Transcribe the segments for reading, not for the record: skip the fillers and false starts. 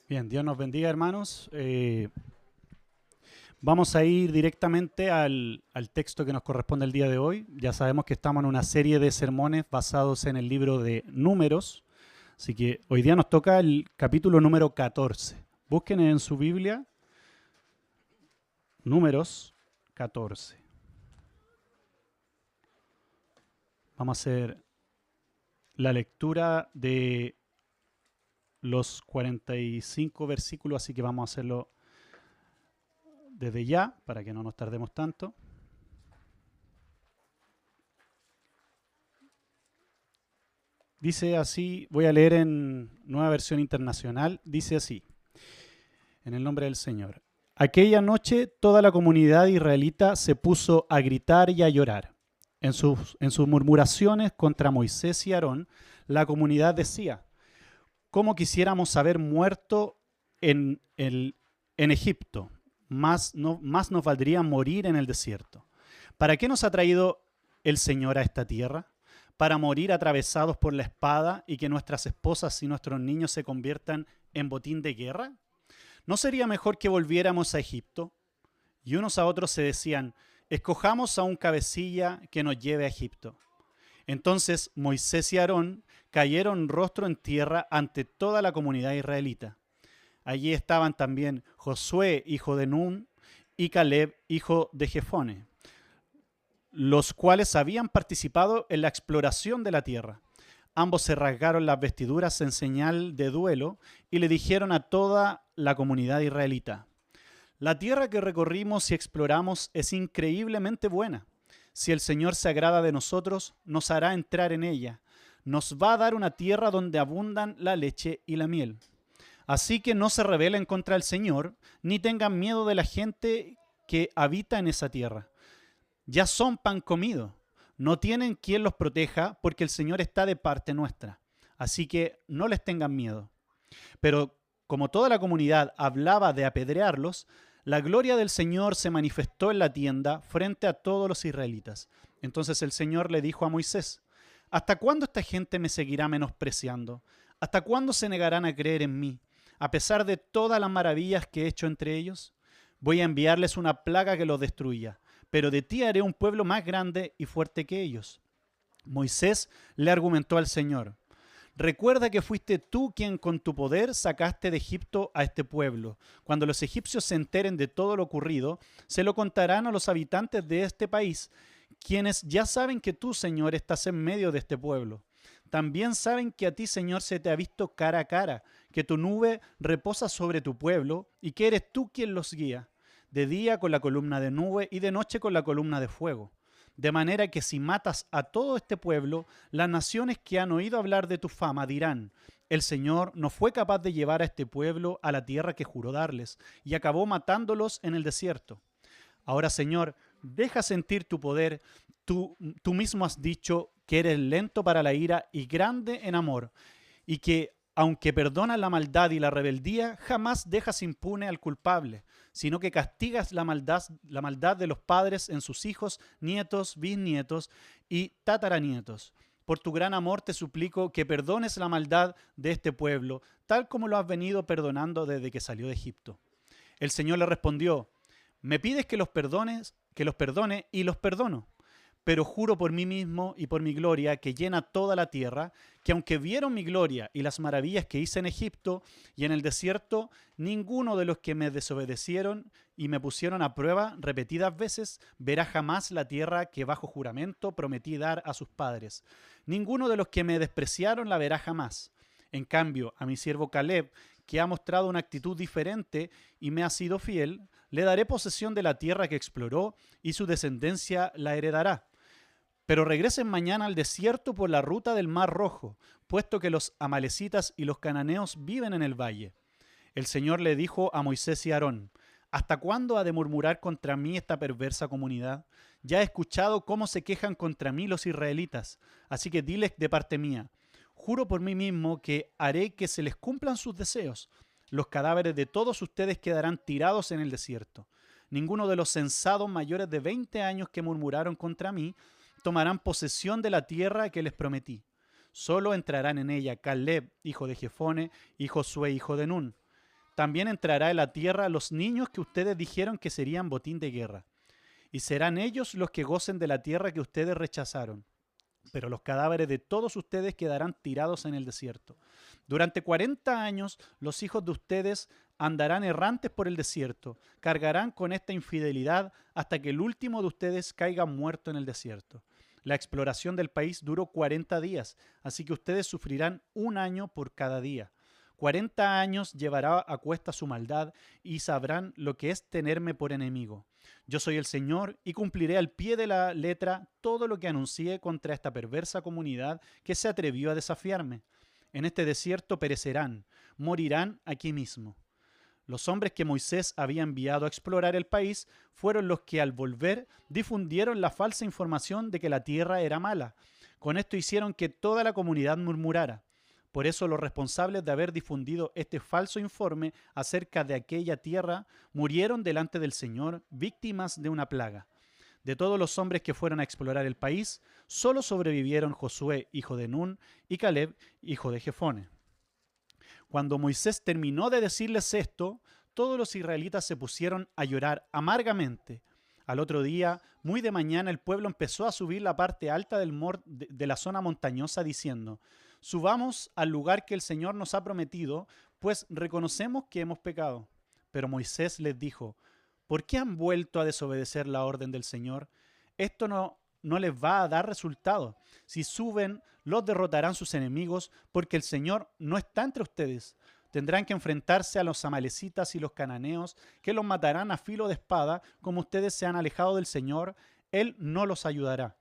Bien, Dios nos bendiga, hermanos. Vamos a ir directamente al texto que nos corresponde el día de hoy. Ya sabemos que estamos en una serie de sermones basados en el libro de Números, así que hoy día nos toca el capítulo número 14. Busquen en su Biblia Números 14. Vamos a hacer la lectura de los 45 versículos, así que vamos a hacerlo desde ya para que no nos tardemos tanto. Dice así, voy a leer en Nueva Versión Internacional, dice así, en el nombre del Señor. Aquella noche toda la comunidad israelita se puso a gritar y a llorar. En sus murmuraciones contra Moisés y Aarón, la comunidad decía, ¿cómo quisiéramos haber muerto en Egipto? Más nos valdría morir en el desierto. ¿Para qué nos ha traído el Señor a esta tierra? ¿Para morir atravesados por la espada y que nuestras esposas y nuestros niños se conviertan en botín de guerra? ¿No sería mejor que volviéramos a Egipto? Y unos a otros se decían, escojamos a un cabecilla que nos lleve a Egipto. Entonces Moisés y Aarón cayeron rostro en tierra ante toda la comunidad israelita. Allí estaban también Josué, hijo de Nun, y Caleb, hijo de Jefone, los cuales habían participado en la exploración de la tierra. Ambos se rasgaron las vestiduras en señal de duelo y le dijeron a toda la comunidad israelita, la tierra que recorrimos y exploramos es increíblemente buena. Si el Señor se agrada de nosotros, nos hará entrar en ella. Nos va a dar una tierra donde abundan la leche y la miel. Así que no se rebelen contra el Señor, ni tengan miedo de la gente que habita en esa tierra. Ya son pan comido. No tienen quien los proteja porque el Señor está de parte nuestra. Así que no les tengan miedo. Pero como toda la comunidad hablaba de apedrearlos, la gloria del Señor se manifestó en la tienda frente a todos los israelitas. Entonces el Señor le dijo a Moisés, ¿hasta cuándo esta gente me seguirá menospreciando? ¿Hasta cuándo se negarán a creer en mí, a pesar de todas las maravillas que he hecho entre ellos? Voy a enviarles una plaga que los destruya, pero de ti haré un pueblo más grande y fuerte que ellos. Moisés le argumentó al Señor, recuerda que fuiste tú quien con tu poder sacaste de Egipto a este pueblo. Cuando los egipcios se enteren de todo lo ocurrido, se lo contarán a los habitantes de este país, quienes ya saben que tú, Señor, estás en medio de este pueblo. También saben que a ti, Señor, se te ha visto cara a cara, que tu nube reposa sobre tu pueblo y que eres tú quien los guía, de día con la columna de nube y de noche con la columna de fuego. De manera que si matas a todo este pueblo, las naciones que han oído hablar de tu fama dirán, el Señor no fue capaz de llevar a este pueblo a la tierra que juró darles, y acabó matándolos en el desierto. Ahora, Señor, deja sentir tu poder. Tú mismo has dicho que eres lento para la ira y grande en amor, y que, aunque perdonas la maldad y la rebeldía, jamás dejas impune al culpable, sino que castigas la maldad de los padres en sus hijos, nietos, bisnietos y tataranietos. Por tu gran amor te suplico que perdones la maldad de este pueblo, tal como lo has venido perdonando desde que salió de Egipto. El Señor le respondió, me pides que los perdone y los perdono. Pero juro por mí mismo y por mi gloria que llena toda la tierra, que aunque vieron mi gloria y las maravillas que hice en Egipto y en el desierto, ninguno de los que me desobedecieron y me pusieron a prueba repetidas veces verá jamás la tierra que bajo juramento prometí dar a sus padres. Ninguno de los que me despreciaron la verá jamás. En cambio, a mi siervo Caleb, que ha mostrado una actitud diferente y me ha sido fiel, le daré posesión de la tierra que exploró y su descendencia la heredará. Pero regresen mañana al desierto por la ruta del Mar Rojo, puesto que los amalecitas y los cananeos viven en el valle. El Señor le dijo a Moisés y a Aarón, ¿hasta cuándo ha de murmurar contra mí esta perversa comunidad? Ya he escuchado cómo se quejan contra mí los israelitas, así que diles de parte mía, juro por mí mismo que haré que se les cumplan sus deseos. Los cadáveres de todos ustedes quedarán tirados en el desierto. Ninguno de los censados mayores de 20 años que murmuraron contra mí tomarán posesión de la tierra que les prometí. Solo entrarán en ella Caleb, hijo de Jefone, y Josué, hijo de Nun. también entrará en la tierra los niños que ustedes dijeron que serían botín de guerra. Y serán ellos los que gocen de la tierra que ustedes rechazaron. Pero los cadáveres de todos ustedes quedarán tirados en el desierto. Durante 40 años los hijos de ustedes andarán errantes por el desierto, cargarán con esta infidelidad hasta que el último de ustedes caiga muerto en el desierto. La exploración del país duró 40 días, así que ustedes sufrirán 1 año por cada día. 40 años llevará a cuesta su maldad y sabrán lo que es tenerme por enemigo. Yo soy el Señor y cumpliré al pie de la letra todo lo que anuncié contra esta perversa comunidad que se atrevió a desafiarme. En este desierto perecerán, morirán aquí mismo. Los hombres que Moisés había enviado a explorar el país fueron los que al volver difundieron la falsa información de que la tierra era mala. Con esto hicieron que toda la comunidad murmurara. Por eso los responsables de haber difundido este falso informe acerca de aquella tierra murieron delante del Señor, víctimas de una plaga. De todos los hombres que fueron a explorar el país, solo sobrevivieron Josué, hijo de Nun, y Caleb, hijo de Jefone. Cuando Moisés terminó de decirles esto, todos los israelitas se pusieron a llorar amargamente. Al otro día, muy de mañana, el pueblo empezó a subir la parte alta de la zona montañosa diciendo: subamos al lugar que el Señor nos ha prometido, pues reconocemos que hemos pecado. Pero Moisés les dijo: ¿por qué han vuelto a desobedecer la orden del Señor? Esto no les va a dar resultado. Si suben, los derrotarán sus enemigos, porque el Señor no está entre ustedes. Tendrán que enfrentarse a los amalecitas y los cananeos, que los matarán a filo de espada. Como ustedes se han alejado del Señor, Él no los ayudará.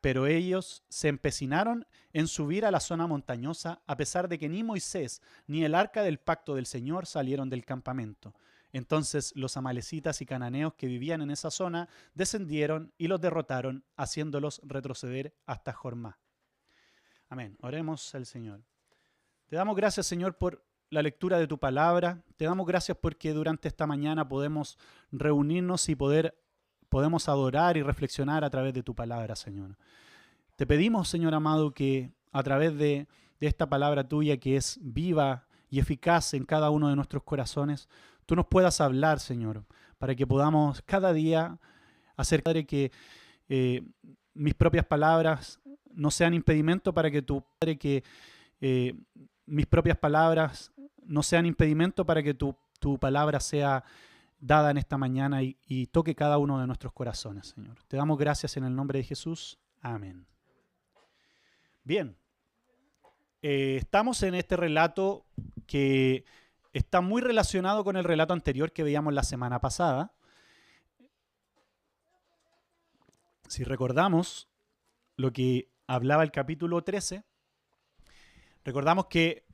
Pero ellos se empecinaron en subir a la zona montañosa, a pesar de que ni Moisés ni el arca del pacto del Señor salieron del campamento. Entonces los amalecitas y cananeos que vivían en esa zona descendieron y los derrotaron, haciéndolos retroceder hasta Jormá. Amén. Oremos al Señor. Te damos gracias, Señor, por la lectura de tu palabra. Te damos gracias porque durante esta mañana podemos reunirnos y podemos adorar y reflexionar a través de tu palabra, Señor. Te pedimos, Señor amado, que a través de esta palabra tuya que es viva y eficaz en cada uno de nuestros corazones, tú nos puedas hablar, Señor, para que podamos cada día hacer, Padre, que mis propias palabras no sean impedimento para que mis propias palabras no sean impedimento para que tu palabra sea dada en esta mañana y toque cada uno de nuestros corazones, Señor. Te damos gracias en el nombre de Jesús. Amén. Bien, estamos en este relato que está muy relacionado con el relato anterior que veíamos la semana pasada. Si recordamos lo que hablaba el capítulo 13, recordamos que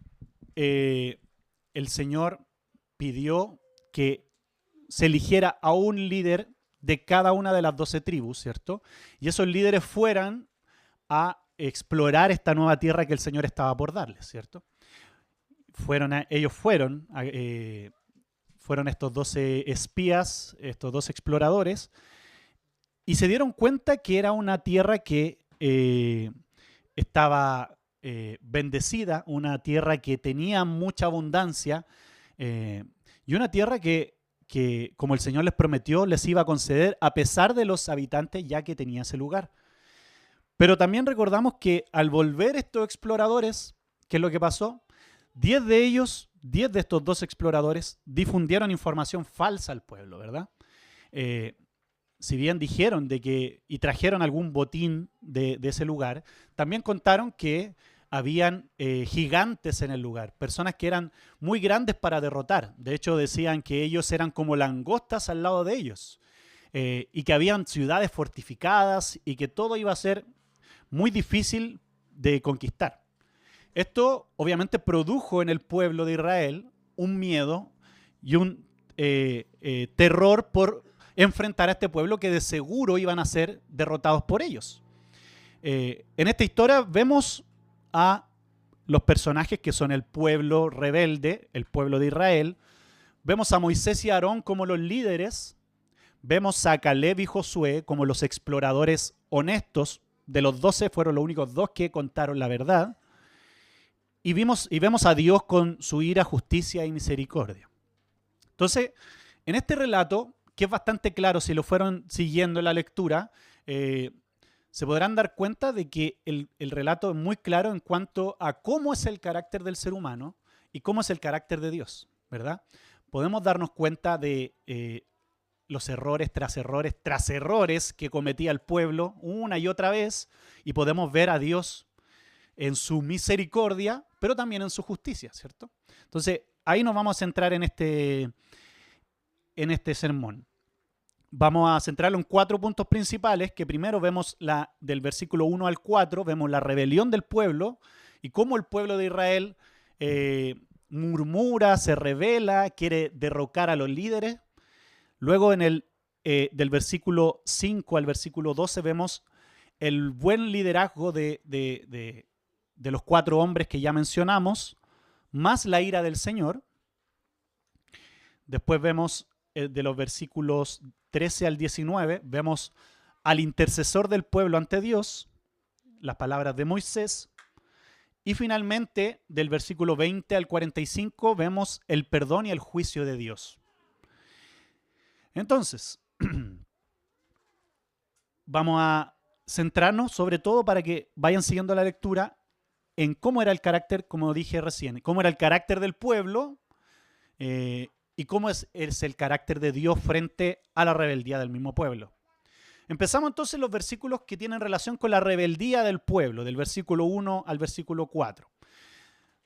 el Señor pidió que se eligiera a un líder de cada una de las 12 tribus, ¿cierto? Y esos líderes fueran a explorar esta nueva tierra que el Señor estaba por darles, ¿cierto? Ellos fueron estos 12 espías, estos 12 exploradores, y se dieron cuenta que era una tierra que estaba bendecida, una tierra que tenía mucha abundancia, y una tierra que, como el Señor les prometió, les iba a conceder a pesar de los habitantes ya que tenía ese lugar. Pero también recordamos que al volver estos exploradores, ¿qué es lo que pasó? 10 de estos 12 exploradores difundieron información falsa al pueblo, ¿verdad? Si bien dijeron y trajeron algún botín de ese lugar, también contaron que habían gigantes en el lugar, personas que eran muy grandes para derrotar. De hecho, decían que ellos eran como langostas al lado de ellos, y que habían ciudades fortificadas y que todo iba a ser muy difícil de conquistar. Esto obviamente produjo en el pueblo de Israel un miedo y un terror por enfrentar a este pueblo que de seguro iban a ser derrotados por ellos. En esta historia vemos a los personajes que son el pueblo rebelde, el pueblo de Israel. Vemos a Moisés y Aarón como los líderes. Vemos a Caleb y Josué como los exploradores honestos. De los 12 fueron los únicos 2 que contaron la verdad. Y vemos a Dios con su ira, justicia y misericordia. Entonces, en este relato, que es bastante claro si lo fueron siguiendo en la lectura, se podrán dar cuenta de que el relato es muy claro en cuanto a cómo es el carácter del ser humano y cómo es el carácter de Dios, ¿verdad? Podemos darnos cuenta de los errores tras errores que cometía el pueblo una y otra vez, y podemos ver a Dios en su misericordia, pero también en su justicia, ¿cierto? Entonces, ahí nos vamos a centrar en este sermón. Vamos a centrarlo en 4 puntos principales, que primero vemos del versículo 1 al 4, vemos la rebelión del pueblo y cómo el pueblo de Israel murmura, se rebela, quiere derrocar a los líderes. Luego del versículo 5 al versículo 12 vemos el buen liderazgo de los 4 hombres que ya mencionamos, más la ira del Señor. Después vemos de los versículos 13 al 19, vemos al intercesor del pueblo ante Dios, las palabras de Moisés. Y finalmente, del versículo 20 al 45, vemos el perdón y el juicio de Dios. Entonces, vamos a centrarnos sobre todo para que vayan siguiendo la lectura en cómo era el carácter, como dije recién, cómo era el carácter del pueblo y cómo es el carácter de Dios frente a la rebeldía del mismo pueblo. Empezamos entonces los versículos que tienen relación con la rebeldía del pueblo, del versículo 1 al versículo 4.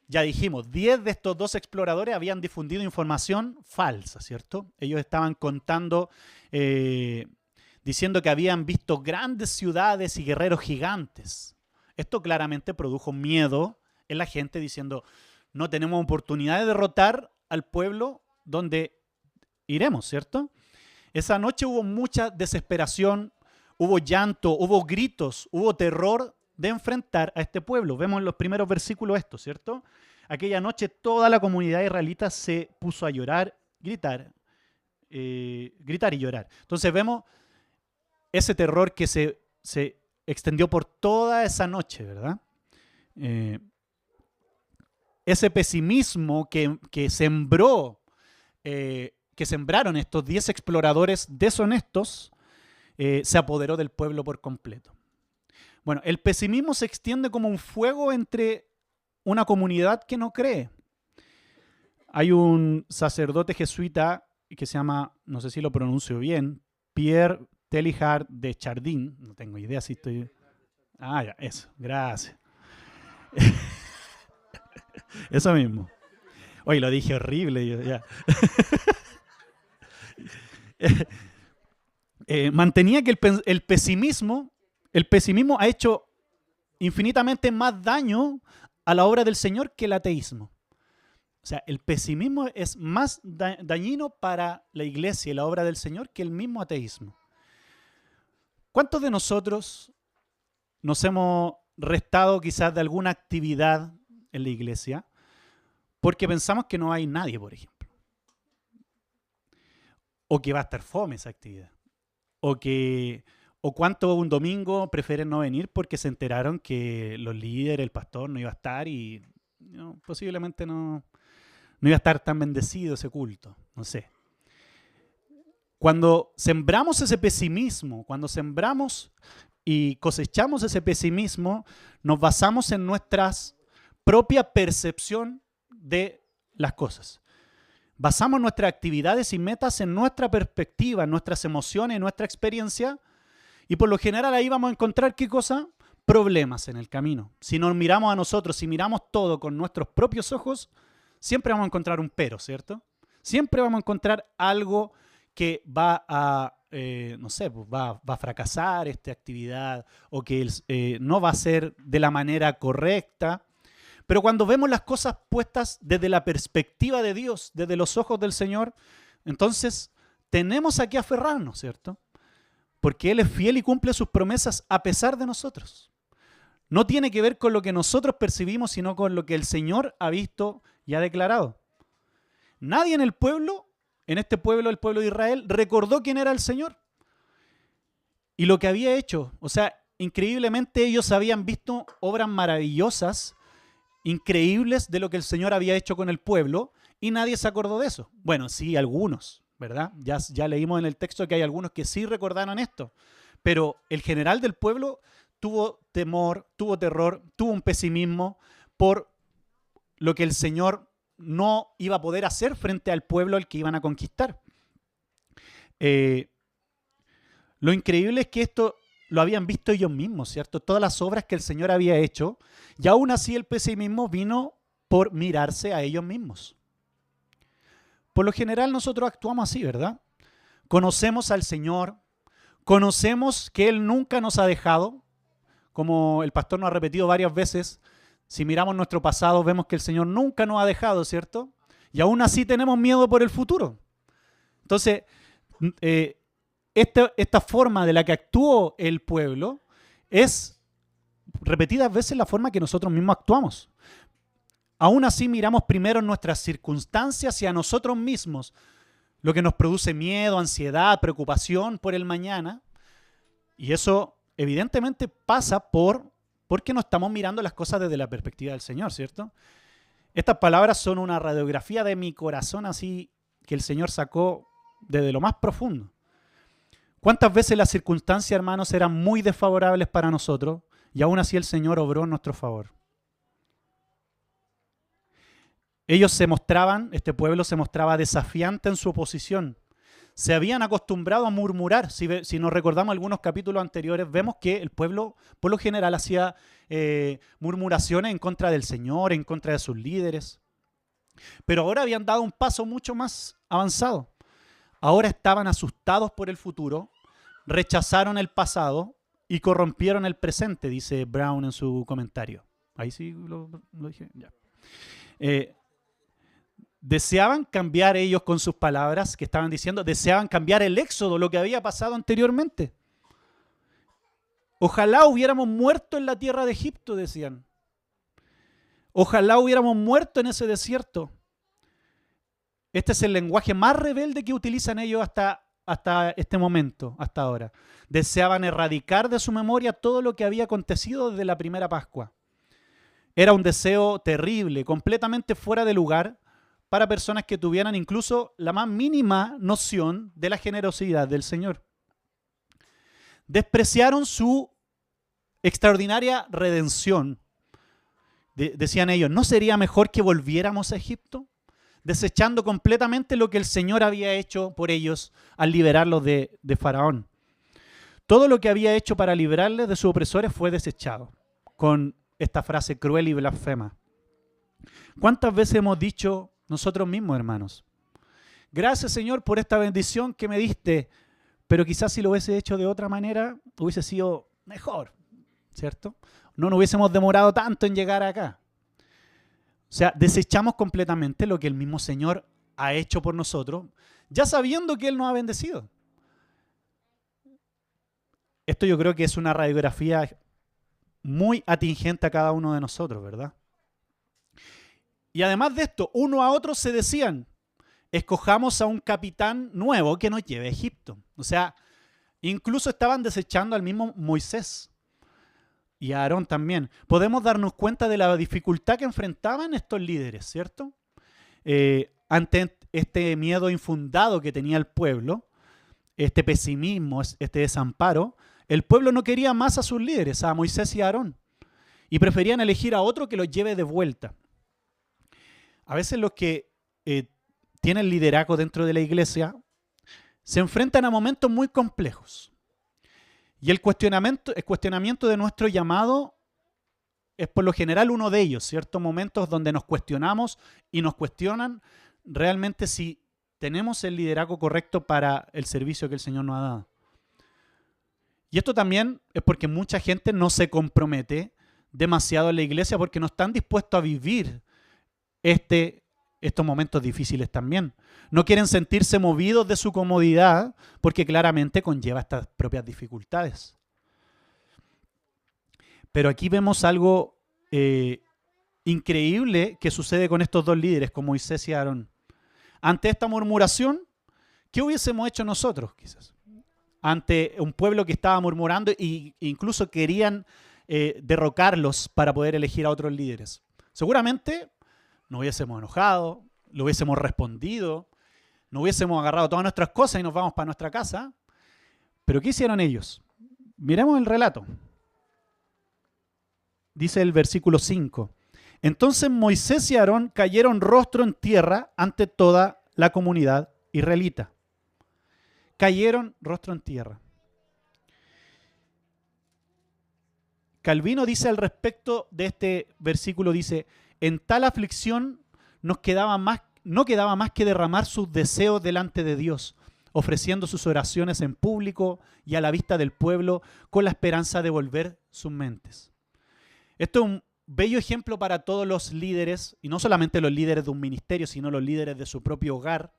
Ya dijimos, 10 de estos 2 exploradores habían difundido información falsa, ¿cierto? Ellos estaban contando, diciendo que habían visto grandes ciudades y guerreros gigantes. Esto claramente produjo miedo en la gente, diciendo, no tenemos oportunidad de derrotar al pueblo donde iremos, ¿cierto? Esa noche hubo mucha desesperación, hubo llanto, hubo gritos, hubo terror de enfrentar a este pueblo. Vemos en los primeros versículos esto, ¿cierto? Aquella noche toda la comunidad israelita se puso a llorar, gritar y llorar. Entonces vemos ese terror que se extendió por toda esa noche, ¿verdad? Ese pesimismo que sembraron estos 10 exploradores deshonestos se apoderó del pueblo por completo. Bueno, el pesimismo se extiende como un fuego entre una comunidad que no cree. Hay un sacerdote jesuita que se llama, no sé si lo pronuncio bien, Pierre Teilhard de Chardin. No tengo idea si estoy... Ah, ya, eso, gracias. Eso mismo. Oye, lo dije horrible. Ya. Mantenía que el pesimismo ha hecho infinitamente más daño a la obra del Señor que el ateísmo. O sea, el pesimismo es más dañino para la iglesia y la obra del Señor que el mismo ateísmo. ¿Cuántos de nosotros nos hemos restado quizás de alguna actividad en la iglesia porque pensamos que no hay nadie, por ejemplo? O que va a estar fome esa actividad. O cuánto un domingo prefieren no venir porque se enteraron que los líderes, el pastor no iba a estar y posiblemente no iba a estar tan bendecido ese culto, no sé. Cuando sembramos ese pesimismo, cuando sembramos y cosechamos ese pesimismo, nos basamos en nuestra propia percepción de las cosas. Basamos nuestras actividades y metas en nuestra perspectiva, en nuestras emociones, en nuestra experiencia, y por lo general ahí vamos a encontrar, ¿qué cosa? Problemas en el camino. Si nos miramos a nosotros, si miramos todo con nuestros propios ojos, siempre vamos a encontrar un pero, ¿cierto? Siempre vamos a encontrar algo que va a, va a fracasar esta actividad o que no va a ser de la manera correcta. Pero cuando vemos las cosas puestas desde la perspectiva de Dios, desde los ojos del Señor, entonces tenemos a qué aferrarnos, ¿cierto? Porque Él es fiel y cumple sus promesas a pesar de nosotros. No tiene que ver con lo que nosotros percibimos, sino con lo que el Señor ha visto y ha declarado. Nadie en el pueblo, en este pueblo, el pueblo de Israel, recordó quién era el Señor y lo que había hecho. O sea, increíblemente ellos habían visto obras maravillosas, increíbles de lo que el Señor había hecho con el pueblo, Y nadie se acordó de eso. Bueno, sí, algunos, ¿verdad? Ya leímos en el texto que hay algunos que sí recordaron esto. Pero el general del pueblo tuvo temor, tuvo terror, tuvo un pesimismo por lo que el Señor no iba a poder hacer frente al pueblo al que iban a conquistar. Lo increíble es que esto lo habían visto ellos mismos, ¿cierto? Todas las obras que el Señor había hecho, y aún así el pesimismo vino por mirarse a ellos mismos. Por lo general nosotros actuamos así, ¿verdad? Conocemos al Señor, conocemos que Él nunca nos ha dejado, como el pastor nos ha repetido varias veces. Si miramos nuestro pasado vemos que el Señor nunca nos ha dejado, ¿cierto? Y aún así tenemos miedo por el futuro. Entonces, esta forma de la que actuó el pueblo es repetidas veces la forma que nosotros mismos actuamos. Aún así miramos primero nuestras circunstancias y a nosotros mismos, lo que nos produce miedo, ansiedad, preocupación por el mañana. Y eso evidentemente pasa porque no estamos mirando las cosas desde la perspectiva del Señor, ¿cierto? Estas palabras son una radiografía de mi corazón, así que el Señor sacó desde lo más profundo. ¿Cuántas veces las circunstancias, hermanos, eran muy desfavorables para nosotros y aún así el Señor obró en nuestro favor? Ellos este pueblo se mostraba desafiante en su oposición. Se habían acostumbrado a murmurar. Si nos recordamos algunos capítulos anteriores, vemos que el pueblo, por lo general, hacía murmuraciones en contra del Señor, en contra de sus líderes. Pero ahora habían dado un paso mucho más avanzado. Ahora estaban asustados por el futuro, rechazaron el pasado y corrompieron el presente, dice Brown en su comentario. Ahí sí lo dije. Ya. Deseaban cambiar ellos con sus palabras que estaban diciendo, deseaban cambiar el éxodo, lo que había pasado anteriormente. Ojalá hubiéramos muerto en la tierra de Egipto, decían. Ojalá hubiéramos muerto en ese desierto. Este es el lenguaje más rebelde que utilizan ellos hasta este momento, hasta ahora. Deseaban erradicar de su memoria todo lo que había acontecido desde la primera Pascua. Era un deseo terrible, completamente fuera de lugar, para personas que tuvieran incluso la más mínima noción de la generosidad del Señor. Despreciaron su extraordinaria redención. Decían ellos, ¿no sería mejor que volviéramos a Egipto? Desechando completamente lo que el Señor había hecho por ellos al liberarlos de Faraón. Todo lo que había hecho para librarles de sus opresores fue desechado, con esta frase cruel y blasfema. ¿Cuántas veces hemos dicho nosotros mismos, hermanos? Gracias, Señor, por esta bendición que me diste, pero quizás si lo hubiese hecho de otra manera, hubiese sido mejor, ¿cierto? No nos hubiésemos demorado tanto en llegar acá. O sea, desechamos completamente lo que el mismo Señor ha hecho por nosotros, ya sabiendo que Él nos ha bendecido. Esto yo creo que es una radiografía muy atingente a cada uno de nosotros, ¿verdad? Y además de esto, uno a otro se decían, escojamos a un capitán nuevo que nos lleve a Egipto. O sea, incluso estaban desechando al mismo Moisés y a Aarón también. Podemos darnos cuenta de la dificultad que enfrentaban estos líderes, ¿cierto? Ante este miedo infundado que tenía el pueblo, este pesimismo, este desamparo, el pueblo no quería más a sus líderes, a Moisés y a Aarón, y preferían elegir a otro que los lleve de vuelta. A veces los que tienen liderazgo dentro de la iglesia se enfrentan a momentos muy complejos. Y el cuestionamiento de nuestro llamado es por lo general uno de ellos, ¿cierto? Momentos donde nos cuestionamos y nos cuestionan realmente si tenemos el liderazgo correcto para el servicio que el Señor nos ha dado. Y esto también es porque mucha gente no se compromete demasiado en la iglesia porque no están dispuestos a vivir estos momentos difíciles también. No quieren sentirse movidos de su comodidad porque claramente conlleva estas propias dificultades. Pero aquí vemos algo increíble que sucede con estos dos líderes, con Moisés y Aarón. Ante esta murmuración, ¿qué hubiésemos hecho nosotros quizás? Ante un pueblo que estaba murmurando e incluso querían derrocarlos para poder elegir a otros líderes. Seguramente nos hubiésemos enojado, lo hubiésemos respondido, no hubiésemos agarrado todas nuestras cosas y nos vamos para nuestra casa. Pero ¿qué hicieron ellos? Miremos el relato. Dice el versículo 5. Entonces Moisés y Aarón cayeron rostro en tierra ante toda la comunidad israelita. Cayeron rostro en tierra. Calvino dice al respecto de este versículo, dice, en tal aflicción no quedaba más que derramar sus deseos delante de Dios, ofreciendo sus oraciones en público y a la vista del pueblo con la esperanza de volver sus mentes. Esto es un bello ejemplo para todos los líderes, y no solamente los líderes de un ministerio, sino los líderes de su propio hogar.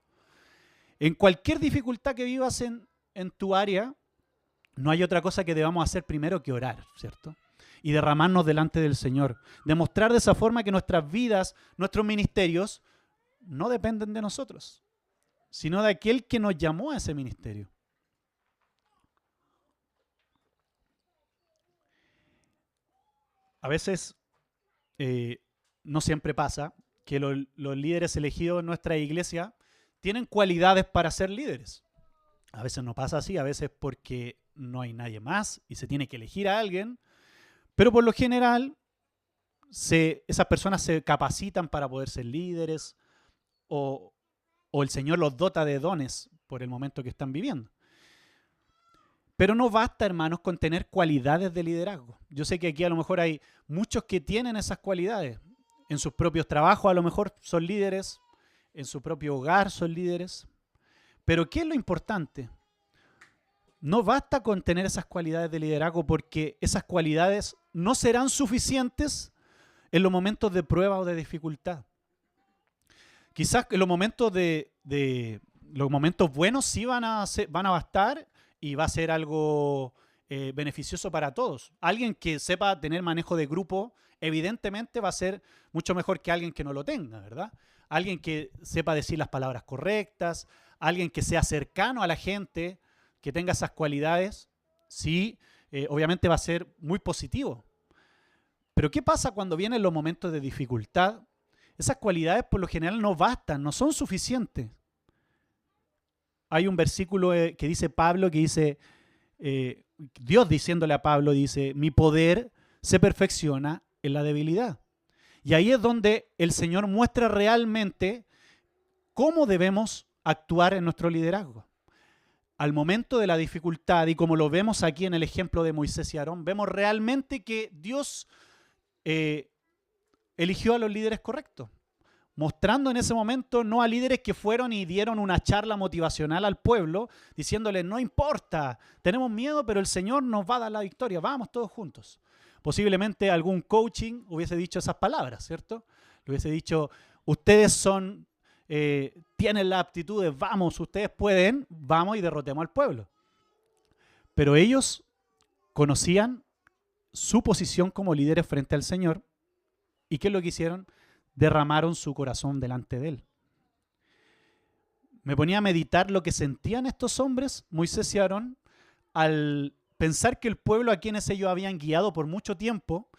En cualquier dificultad que vivas en tu área, no hay otra cosa que debamos hacer primero que orar, ¿cierto? Y derramarnos delante del Señor. Demostrar de esa forma que nuestras vidas, nuestros ministerios, no dependen de nosotros, sino de aquel que nos llamó a ese ministerio. A veces, no siempre pasa, que los líderes elegidos en nuestra iglesia tienen cualidades para ser líderes. A veces no pasa así, a veces porque no hay nadie más y se tiene que elegir a alguien, pero por lo general esas personas se capacitan para poder ser líderes o el Señor los dota de dones por el momento que están viviendo. Pero no basta, hermanos, con tener cualidades de liderazgo. Yo sé que aquí a lo mejor hay muchos que tienen esas cualidades. En sus propios trabajos a lo mejor son líderes, en su propio hogar son líderes. Pero ¿qué es lo importante? No basta con tener esas cualidades de liderazgo porque esas cualidades no serán suficientes en los momentos de prueba o de dificultad. Quizás en los momentos los momentos buenos sí van a bastar y va a ser algo beneficioso para todos. Alguien que sepa tener manejo de grupo, evidentemente va a ser mucho mejor que alguien que no lo tenga, ¿verdad? Alguien que sepa decir las palabras correctas, alguien que sea cercano a la gente, que tenga esas cualidades, sí, obviamente va a ser muy positivo. Pero ¿qué pasa cuando vienen los momentos de dificultad? Esas cualidades por lo general no bastan, no son suficientes. Hay un versículo que dice Pablo, que dice, Dios diciéndole a Pablo, dice, mi poder se perfecciona en la debilidad. Y ahí es donde el Señor muestra realmente cómo debemos actuar en nuestro liderazgo. Al momento de la dificultad, y como lo vemos aquí en el ejemplo de Moisés y Aarón, vemos realmente que Dios eligió a los líderes correctos, mostrando en ese momento no a líderes que fueron y dieron una charla motivacional al pueblo, diciéndole, no importa, tenemos miedo, pero el Señor nos va a dar la victoria, vamos todos juntos. Posiblemente algún coaching hubiese dicho esas palabras, ¿cierto? Le hubiese dicho, ustedes tienen las aptitudes, vamos, ustedes pueden, vamos y derrotemos al pueblo. Pero ellos conocían su posición como líderes frente al Señor. ¿Y qué es lo que hicieron? Derramaron su corazón delante de Él. Me ponía a meditar lo que sentían estos hombres, Moisés y Aarón, al pensar que el pueblo a quienes ellos habían guiado por mucho tiempo,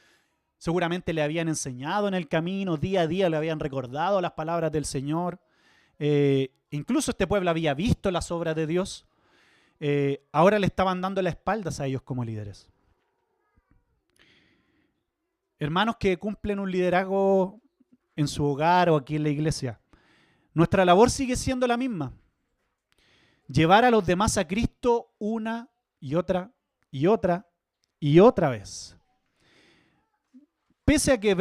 seguramente le habían enseñado en el camino, día a día le habían recordado las palabras del Señor. Incluso este pueblo había visto las obras de Dios. Ahora le estaban dando las espaldas a ellos como líderes. Hermanos que cumplen un liderazgo en su hogar o aquí en la iglesia, nuestra labor sigue siendo la misma. Llevar a los demás a Cristo una y otra y otra y otra vez. Pese a que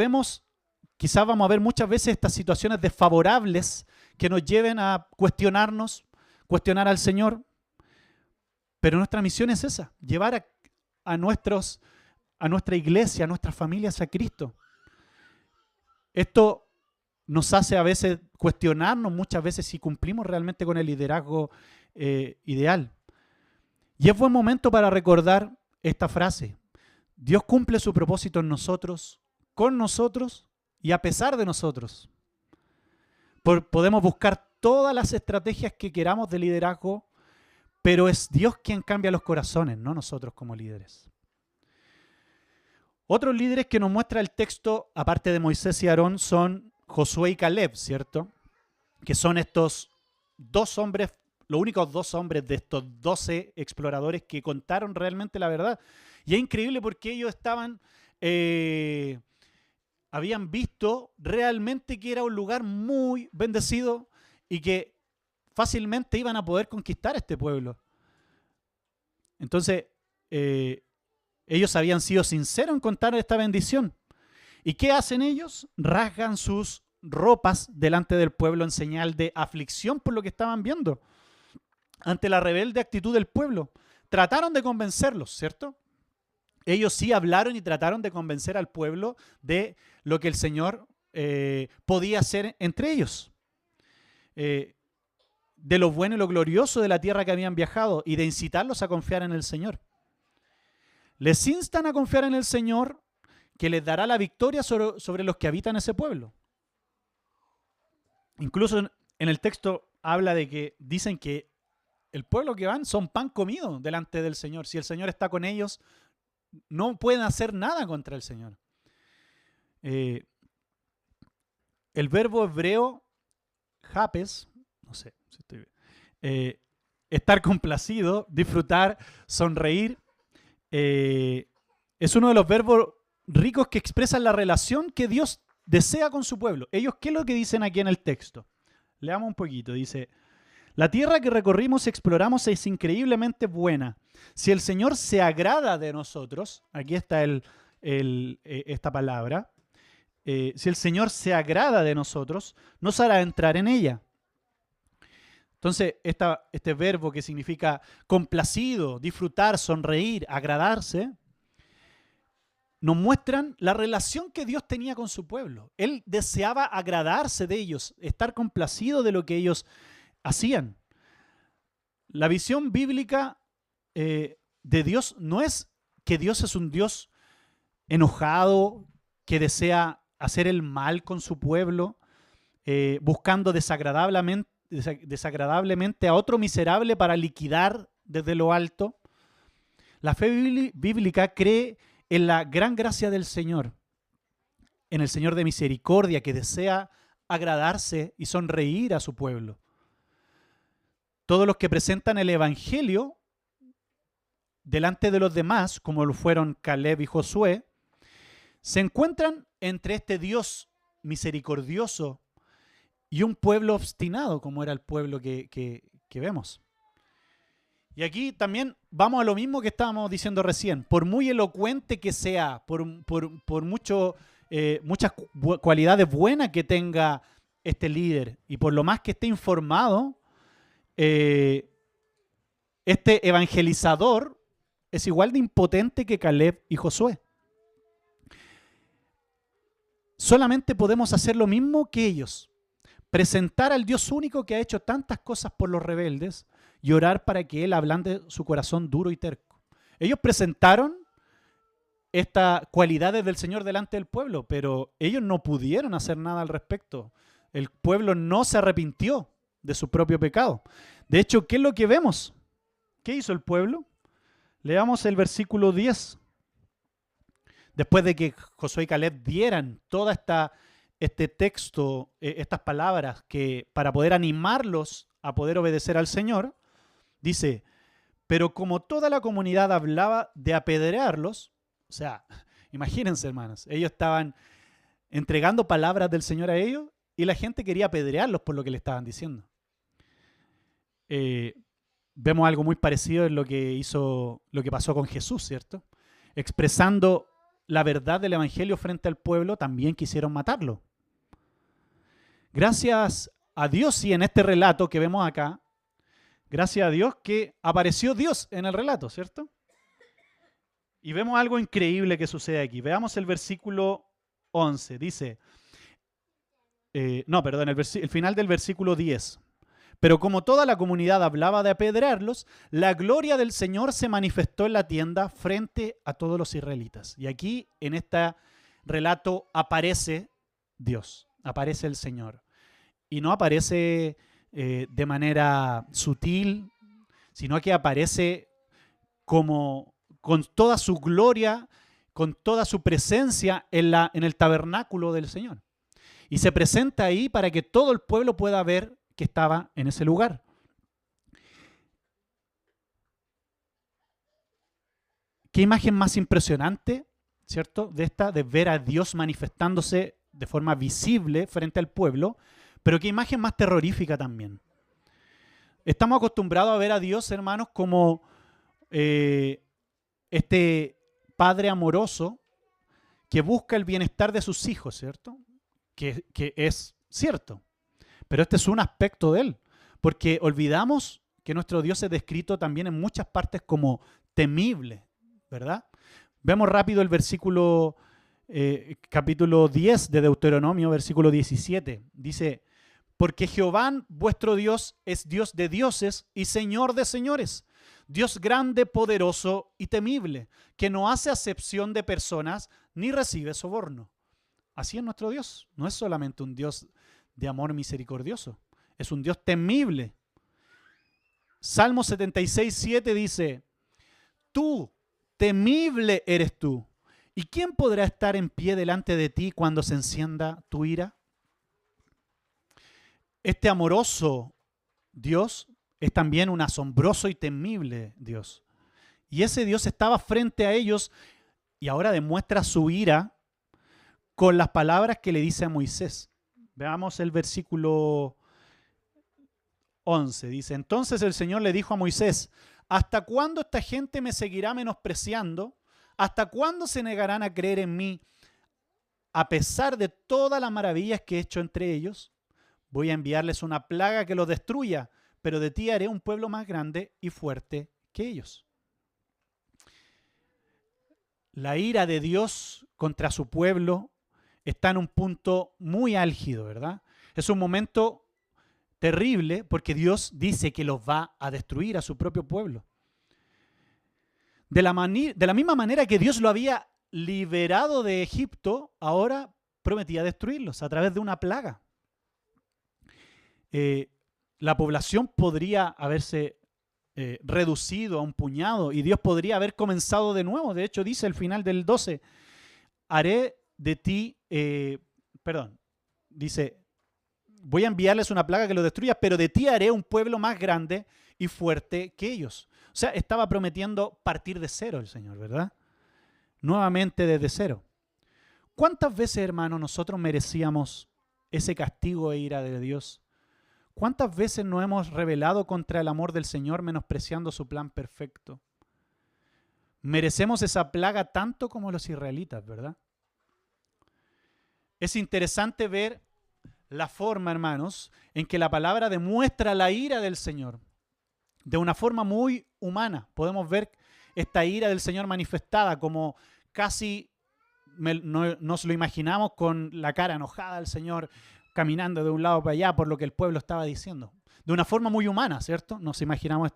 quizás vamos a ver muchas veces estas situaciones desfavorables que nos lleven a cuestionarnos, cuestionar al Señor, pero nuestra misión es esa, llevar a nuestra iglesia, a nuestras familias a Cristo. Esto nos hace a veces cuestionarnos muchas veces si cumplimos realmente con el liderazgo ideal. Y es buen momento para recordar esta frase. Dios cumple su propósito en nosotros, con nosotros y a pesar de nosotros. Podemos buscar todas las estrategias que queramos de liderazgo, pero es Dios quien cambia los corazones, no nosotros como líderes. Otros líderes que nos muestra el texto, aparte de Moisés y Aarón, son Josué y Caleb, ¿cierto? que son estos dos hombres, los únicos dos hombres de estos 12 exploradores que contaron realmente la verdad. Y es increíble porque ellos habían visto realmente que era un lugar muy bendecido y que fácilmente iban a poder conquistar este pueblo. Entonces, ellos habían sido sinceros en contar esta bendición. ¿Y qué hacen ellos? Rasgan sus ropas delante del pueblo en señal de aflicción por lo que estaban viendo. Ante la rebelde actitud del pueblo. Trataron de convencerlos, ¿cierto? Ellos sí hablaron y trataron de convencer al pueblo de lo que el Señor podía hacer entre ellos. De lo bueno y lo glorioso de la tierra que habían viajado y de incitarlos a confiar en el Señor. Les instan a confiar en el Señor, que les dará la victoria sobre los que habitan ese pueblo. Incluso en el texto habla de que dicen que el pueblo que van son pan comido delante del Señor. Si el Señor está con ellos, no pueden hacer nada contra el Señor. El verbo hebreo, japes, no sé si estoy bien, estar complacido, disfrutar, sonreír, es uno de los verbos ricos que expresan la relación que Dios desea con su pueblo. Ellos, ¿qué es lo que dicen aquí en el texto? Leamos un poquito. Dice: la tierra que recorrimos y exploramos es increíblemente buena. Si el Señor se agrada de nosotros, aquí está esta palabra, si el Señor se agrada de nosotros, nos hará entrar en ella. Entonces, este verbo que significa complacido, disfrutar, sonreír, agradarse, nos muestran la relación que Dios tenía con su pueblo. Él deseaba agradarse de ellos, estar complacido de lo que ellos hacían. La visión bíblica de Dios no es que Dios es un Dios enojado, que desea hacer el mal con su pueblo, buscando desagradablemente a otro miserable para liquidar desde lo alto. La fe bíblica cree en la gran gracia del Señor, en el Señor de misericordia que desea agradarse y sonreír a su pueblo. Todos los que presentan el Evangelio delante de los demás, como lo fueron Caleb y Josué, se encuentran entre este Dios misericordioso y un pueblo obstinado, como era el pueblo que vemos. Y aquí también vamos a lo mismo que estábamos diciendo recién. Por muy elocuente que sea, por muchas cualidades buenas que tenga este líder y por lo más que esté informado, este evangelizador es igual de impotente que Caleb y Josué. Solamente podemos hacer lo mismo que ellos. Presentar al Dios único que ha hecho tantas cosas por los rebeldes y orar para que Él ablande su corazón duro y terco. Ellos presentaron estas cualidades del Señor delante del pueblo, pero ellos no pudieron hacer nada al respecto. El pueblo no se arrepintió de su propio pecado. De hecho, ¿qué es lo que vemos? ¿Qué hizo el pueblo? Leamos el versículo 10. Después de que Josué y Caleb dieran todo este texto, estas palabras, para poder animarlos a poder obedecer al Señor, dice: pero como toda la comunidad hablaba de apedrearlos, o sea, imagínense, hermanos, ellos estaban entregando palabras del Señor a ellos y la gente quería apedrearlos por lo que le estaban diciendo. Vemos algo muy parecido en lo que pasó con Jesús, ¿cierto? Expresando la verdad del Evangelio frente al pueblo, también quisieron matarlo. Gracias a Dios, sí, en este relato que vemos acá, gracias a Dios que apareció Dios en el relato, ¿cierto? Y vemos algo increíble que sucede aquí. Veamos el versículo 11. Dice, el final del versículo 10. Pero como toda la comunidad hablaba de apedrearlos, la gloria del Señor se manifestó en la tienda frente a todos los israelitas. Y aquí, en este relato, aparece Dios, aparece el Señor. Y no aparece de manera sutil, sino que aparece como con toda su gloria, con toda su presencia en el tabernáculo del Señor. Y se presenta ahí para que todo el pueblo pueda ver que estaba en ese lugar. ¿Qué imagen más impresionante, cierto? De ver a Dios manifestándose de forma visible frente al pueblo, pero qué imagen más terrorífica también. Estamos acostumbrados a ver a Dios, hermanos, como este padre amoroso que busca el bienestar de sus hijos, ¿cierto? Que es cierto, pero este es un aspecto de él, porque olvidamos que nuestro Dios es descrito también en muchas partes como temible, ¿verdad? Vemos rápido el versículo, capítulo 10 de Deuteronomio, versículo 17. Dice, porque Jehová vuestro Dios es Dios de dioses y Señor de señores, Dios grande, poderoso y temible, que no hace acepción de personas ni recibe soborno. Así es nuestro Dios. No es solamente un Dios de amor misericordioso, es un Dios temible. Salmo 76:7 dice, tú, temible eres tú. ¿Y quién podrá estar en pie delante de ti cuando se encienda tu ira? Este amoroso Dios es también un asombroso y temible Dios. Y ese Dios estaba frente a ellos y ahora demuestra su ira con las palabras que le dice a Moisés. Veamos el versículo 11. Dice, entonces el Señor le dijo a Moisés, ¿hasta cuándo esta gente me seguirá menospreciando? ¿Hasta cuándo se negarán a creer en mí a pesar de todas las maravillas que he hecho entre ellos? Voy a enviarles una plaga que los destruya, pero de ti haré un pueblo más grande y fuerte que ellos. La ira de Dios contra su pueblo está en un punto muy álgido, ¿verdad? Es un momento terrible porque Dios dice que los va a destruir a su propio pueblo. De la misma manera que Dios lo había liberado de Egipto, ahora prometía destruirlos a través de una plaga. La población podría haberse reducido a un puñado y Dios podría haber comenzado de nuevo. De hecho, dice al final del 12, haré de ti, dice, voy a enviarles una plaga que los destruya, pero de ti haré un pueblo más grande y fuerte que ellos. O sea, estaba prometiendo partir de cero el Señor, ¿verdad? Nuevamente desde cero. ¿Cuántas veces, hermanos, nosotros merecíamos ese castigo e ira de Dios? ¿Cuántas veces nos hemos rebelado contra el amor del Señor menospreciando su plan perfecto? Merecemos esa plaga tanto como los israelitas, ¿verdad? Es interesante ver la forma, hermanos, en que la palabra demuestra la ira del Señor. De una forma muy humana. Podemos ver esta ira del Señor manifestada como casi nos lo imaginamos con la cara enojada del Señor caminando de un lado para allá por lo que el pueblo estaba diciendo. De una forma muy humana, ¿cierto? Nos imaginamos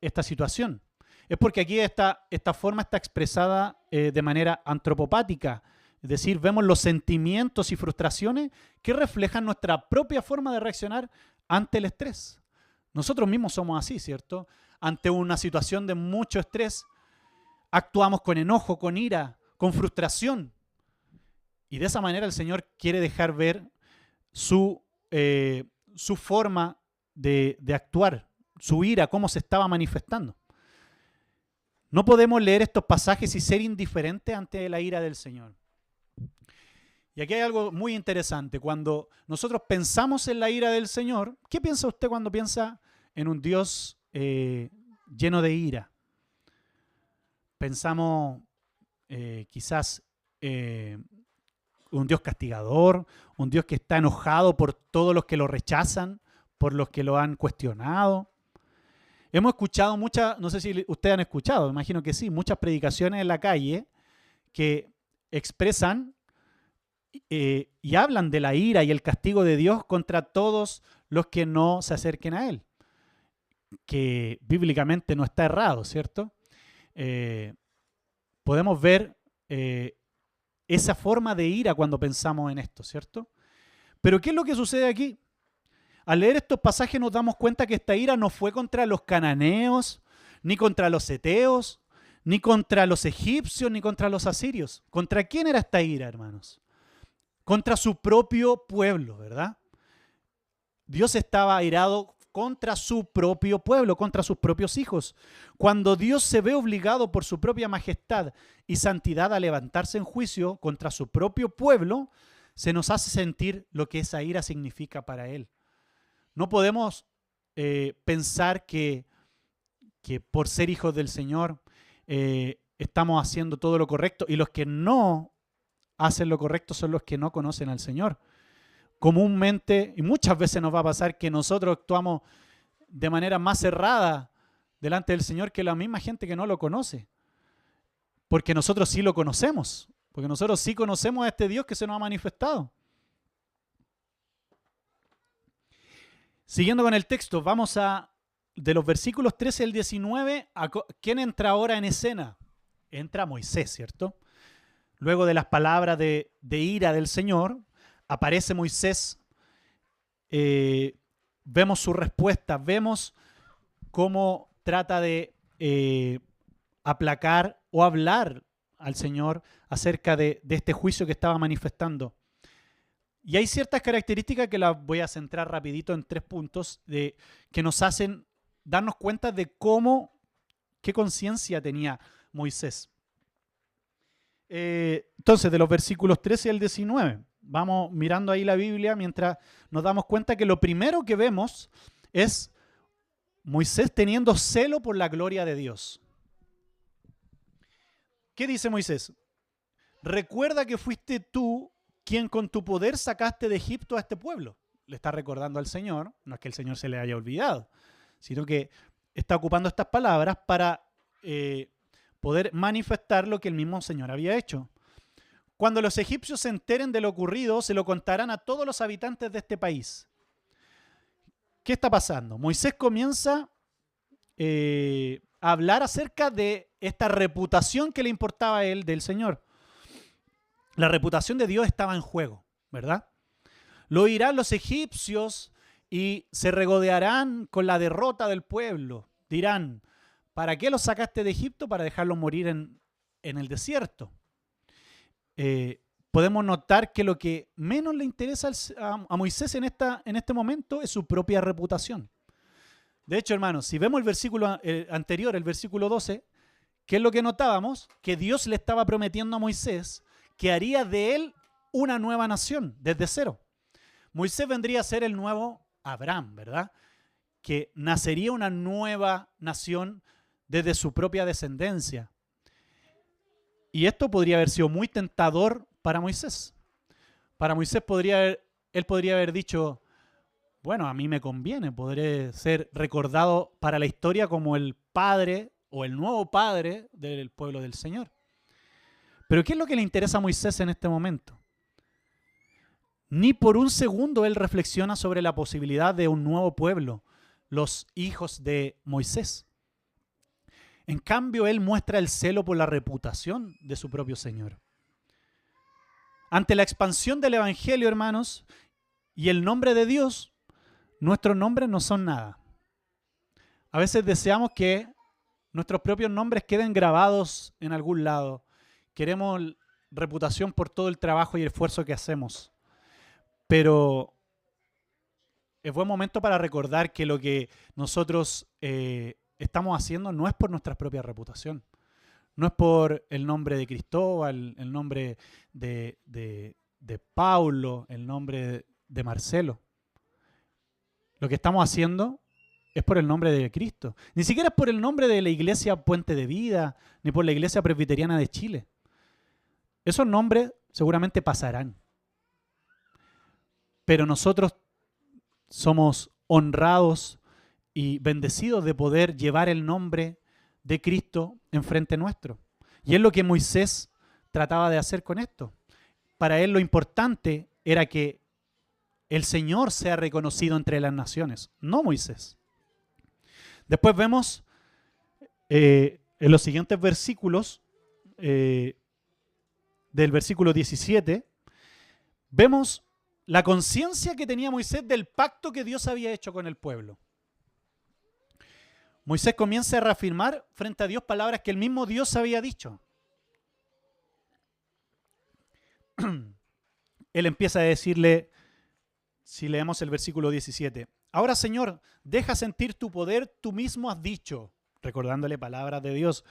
esta situación. Es porque aquí esta forma está expresada de manera antropopática. Es decir, vemos los sentimientos y frustraciones que reflejan nuestra propia forma de reaccionar ante el estrés. Nosotros mismos somos así, ¿cierto? Ante una situación de mucho estrés, actuamos con enojo, con ira, con frustración. Y de esa manera el Señor quiere dejar ver su forma de actuar, su ira, cómo se estaba manifestando. No podemos leer estos pasajes y ser indiferentes ante la ira del Señor. Y aquí hay algo muy interesante. Cuando nosotros pensamos en la ira del Señor, ¿qué piensa usted cuando piensa en un Dios lleno de ira? Pensamos quizás un Dios castigador, un Dios que está enojado por todos los que lo rechazan, por los que lo han cuestionado. Hemos escuchado muchas, no sé si ustedes han escuchado, imagino que sí, muchas predicaciones en la calle que expresan y hablan de la ira y el castigo de Dios contra todos los que no se acerquen a Él, que bíblicamente no está errado, ¿cierto? Podemos ver esa forma de ira cuando pensamos en esto, ¿cierto? Pero ¿qué es lo que sucede aquí? Al leer estos pasajes nos damos cuenta que esta ira no fue contra los cananeos, ni contra los heteos, ni contra los egipcios, ni contra los asirios. ¿Contra quién era esta ira, hermanos? contra su propio pueblo, ¿verdad? Dios estaba airado contra su propio pueblo, contra sus propios hijos. Cuando Dios se ve obligado por su propia majestad y santidad a levantarse en juicio contra su propio pueblo, se nos hace sentir lo que esa ira significa para Él. No podemos pensar que por ser hijos del Señor estamos haciendo todo lo correcto, y los que no hacen lo correcto son los que no conocen al Señor. Comúnmente, y muchas veces nos va a pasar que nosotros actuamos de manera más errada delante del Señor que la misma gente que no lo conoce. Porque nosotros sí lo conocemos. Porque nosotros sí conocemos a este Dios que se nos ha manifestado. Siguiendo con el texto, vamos de los versículos 13 al 19, ¿quién entra ahora en escena? Entra Moisés, ¿cierto? Luego de las palabras de ira del Señor, aparece Moisés, vemos su respuesta, vemos cómo trata de aplacar o hablar al Señor acerca de este juicio que estaba manifestando. Y hay ciertas características que las voy a centrar rapidito en 3 puntos que nos hacen darnos cuenta de qué conciencia tenía Moisés. Entonces, de los versículos 13 al 19, vamos mirando ahí la Biblia mientras nos damos cuenta que lo primero que vemos es Moisés teniendo celo por la gloria de Dios. ¿Qué dice Moisés? Recuerda que fuiste tú quien con tu poder sacaste de Egipto a este pueblo. Le está recordando al Señor, no es que el Señor se le haya olvidado, sino que está ocupando estas palabras para poder manifestar lo que el mismo Señor había hecho. Cuando los egipcios se enteren de lo ocurrido, se lo contarán a todos los habitantes de este país. ¿Qué está pasando? Moisés comienza a hablar acerca de esta reputación que le importaba a él del Señor. La reputación de Dios estaba en juego, ¿verdad? Lo oirán los egipcios y se regodearán con la derrota del pueblo. Dirán, ¿para qué los sacaste de Egipto? Para dejarlos morir en el desierto. Podemos notar que lo que menos le interesa a Moisés en este momento es su propia reputación. De hecho, hermanos, si vemos el versículo anterior, el versículo 12, ¿qué es lo que notábamos? Que Dios le estaba prometiendo a Moisés que haría de él una nueva nación, desde cero. Moisés vendría a ser el nuevo Abraham, ¿verdad? Que nacería una nueva nación desde su propia descendencia. Y esto podría haber sido muy tentador para Moisés. Para Moisés él podría haber dicho, bueno, a mí me conviene, podré ser recordado para la historia como el padre o el nuevo padre del pueblo del Señor. Pero ¿qué es lo que le interesa a Moisés en este momento? Ni por un segundo él reflexiona sobre la posibilidad de un nuevo pueblo, los hijos de Moisés. En cambio, él muestra el celo por la reputación de su propio Señor. Ante la expansión del Evangelio, hermanos, y el nombre de Dios, nuestros nombres no son nada. A veces deseamos que nuestros propios nombres queden grabados en algún lado. Queremos reputación por todo el trabajo y el esfuerzo que hacemos. Pero es buen momento para recordar que lo que nosotros estamos haciendo no es por nuestra propia reputación. No es por el nombre de Cristóbal, el nombre de Paulo, el nombre de Marcelo. Lo que estamos haciendo es por el nombre de Cristo. Ni siquiera es por el nombre de la Iglesia Puente de Vida, ni por la Iglesia Presbiteriana de Chile. Esos nombres seguramente pasarán. Pero nosotros somos honrados y bendecidos de poder llevar el nombre de Cristo enfrente nuestro. Y es lo que Moisés trataba de hacer con esto. Para él lo importante era que el Señor sea reconocido entre las naciones, no Moisés. Después vemos en los siguientes versículos, del versículo 17, vemos la conciencia que tenía Moisés del pacto que Dios había hecho con el pueblo. Moisés comienza a reafirmar frente a Dios palabras que el mismo Dios había dicho. él empieza a decirle, si leemos el versículo 17, ahora Señor, deja sentir tu poder, tú mismo has dicho, recordándole palabras de Dios,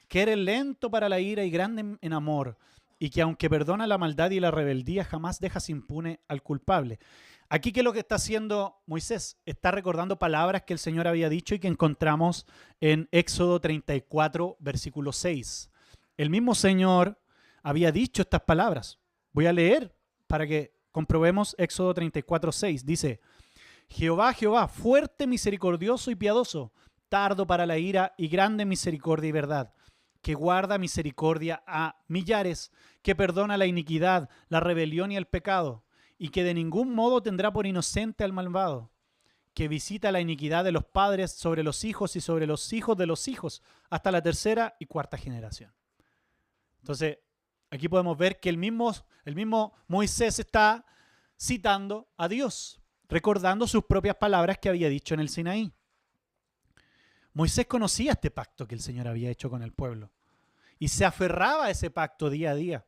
que eres lento para la ira y grande en amor, y que aunque perdona la maldad y la rebeldía, jamás dejas impune al culpable. Aquí, ¿qué es lo que está haciendo Moisés? Está recordando palabras que el Señor había dicho y que encontramos en Éxodo 34, versículo 6. El mismo Señor había dicho estas palabras. Voy a leer para que comprobemos Éxodo 34, 6. Dice, Jehová, Jehová, fuerte, misericordioso y piadoso, tardo para la ira y grande en misericordia y verdad, que guarda misericordia a millares, que perdona la iniquidad, la rebelión y el pecado, y que de ningún modo tendrá por inocente al malvado, que visita la iniquidad de los padres sobre los hijos y sobre los hijos de los hijos, hasta la tercera y cuarta generación. Entonces, aquí podemos ver que el mismo Moisés está citando a Dios, recordando sus propias palabras que había dicho en el Sinaí. Moisés conocía este pacto que el Señor había hecho con el pueblo y se aferraba a ese pacto día a día.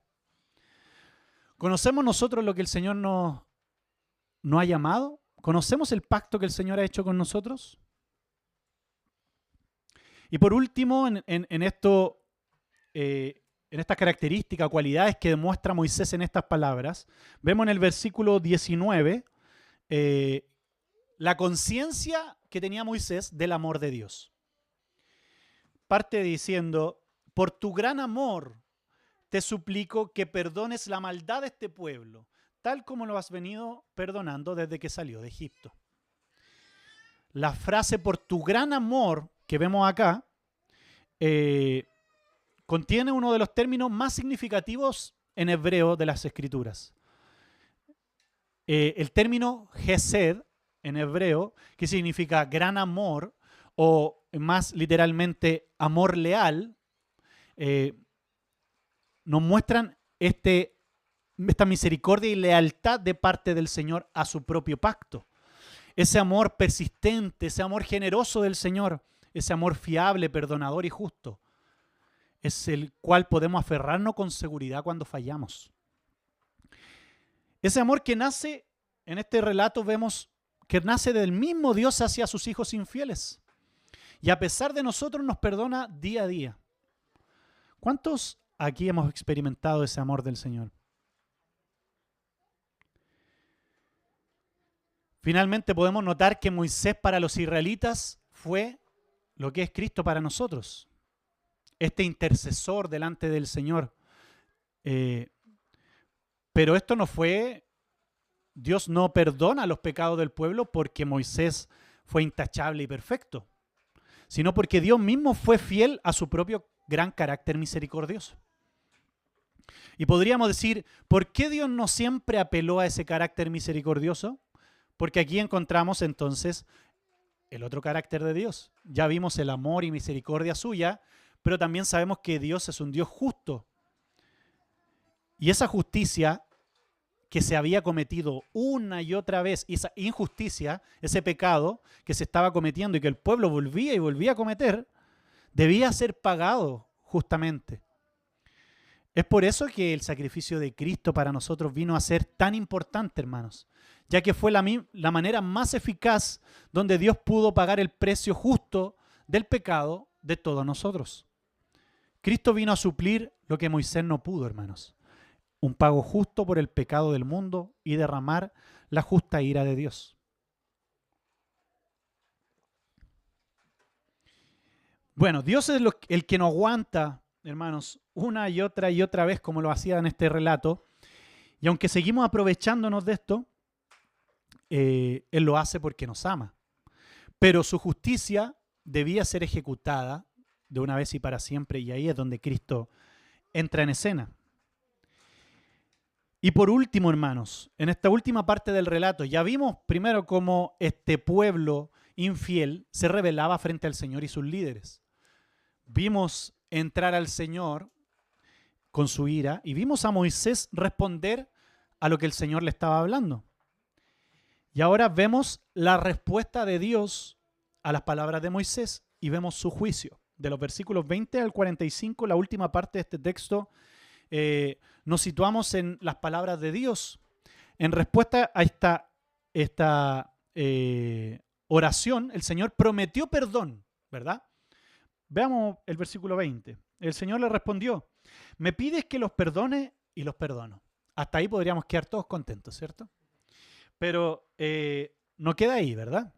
¿Conocemos nosotros lo que el Señor nos ha llamado? ¿Conocemos el pacto que el Señor ha hecho con nosotros? Y por último, en estas características, cualidades que demuestra Moisés en estas palabras, vemos en el versículo 19 la conciencia que tenía Moisés del amor de Dios. Parte diciendo, por tu gran amor te suplico que perdones la maldad de este pueblo, tal como lo has venido perdonando desde que salió de Egipto. La frase por tu gran amor que vemos acá contiene uno de los términos más significativos en hebreo de las Escrituras. El término Hesed en hebreo, que significa gran amor, o más literalmente amor leal, nos muestran esta misericordia y lealtad de parte del Señor a su propio pacto. Ese amor persistente, ese amor generoso del Señor, ese amor fiable, perdonador y justo, es el cual podemos aferrarnos con seguridad cuando fallamos. Ese amor que nace, en este relato vemos que nace del mismo Dios hacia sus hijos infieles. Y a pesar de nosotros nos perdona día a día. ¿Cuántos aquí hemos experimentado ese amor del Señor? Finalmente podemos notar que Moisés para los israelitas fue lo que es Cristo para nosotros. Este intercesor delante del Señor. Pero esto no fue, Dios no perdona los pecados del pueblo porque Moisés fue intachable y perfecto, sino porque Dios mismo fue fiel a su propio gran carácter misericordioso. Y podríamos decir, ¿por qué Dios no siempre apeló a ese carácter misericordioso? Porque aquí encontramos entonces el otro carácter de Dios. Ya vimos el amor y misericordia suya, pero también sabemos que Dios es un Dios justo. Y esa justicia que se había cometido una y otra vez, y esa injusticia, ese pecado que se estaba cometiendo y que el pueblo volvía y volvía a cometer, debía ser pagado justamente. Es por eso que el sacrificio de Cristo para nosotros vino a ser tan importante, hermanos, ya que fue la manera más eficaz donde Dios pudo pagar el precio justo del pecado de todos nosotros. Cristo vino a suplir lo que Moisés no pudo, hermanos. Un pago justo por el pecado del mundo y derramar la justa ira de Dios. Bueno, Dios es el que nos aguanta, hermanos, una y otra vez como lo hacía en este relato. Y aunque seguimos aprovechándonos de esto, Él lo hace porque nos ama. Pero su justicia debía ser ejecutada de una vez y para siempre, y ahí es donde Cristo entra en escena. Y por último, hermanos, en esta última parte del relato, ya vimos primero cómo este pueblo infiel se rebelaba frente al Señor y sus líderes. Vimos entrar al Señor con su ira y vimos a Moisés responder a lo que el Señor le estaba hablando. Y ahora vemos la respuesta de Dios a las palabras de Moisés y vemos su juicio. De los versículos 20 al 45, la última parte de este texto, nos situamos en las palabras de Dios, en respuesta a esta oración, el Señor prometió perdón, ¿verdad? Veamos el versículo 20. El Señor le respondió, me pides que los perdone y los perdono. Hasta ahí podríamos quedar todos contentos, ¿cierto? Pero no queda ahí, ¿verdad?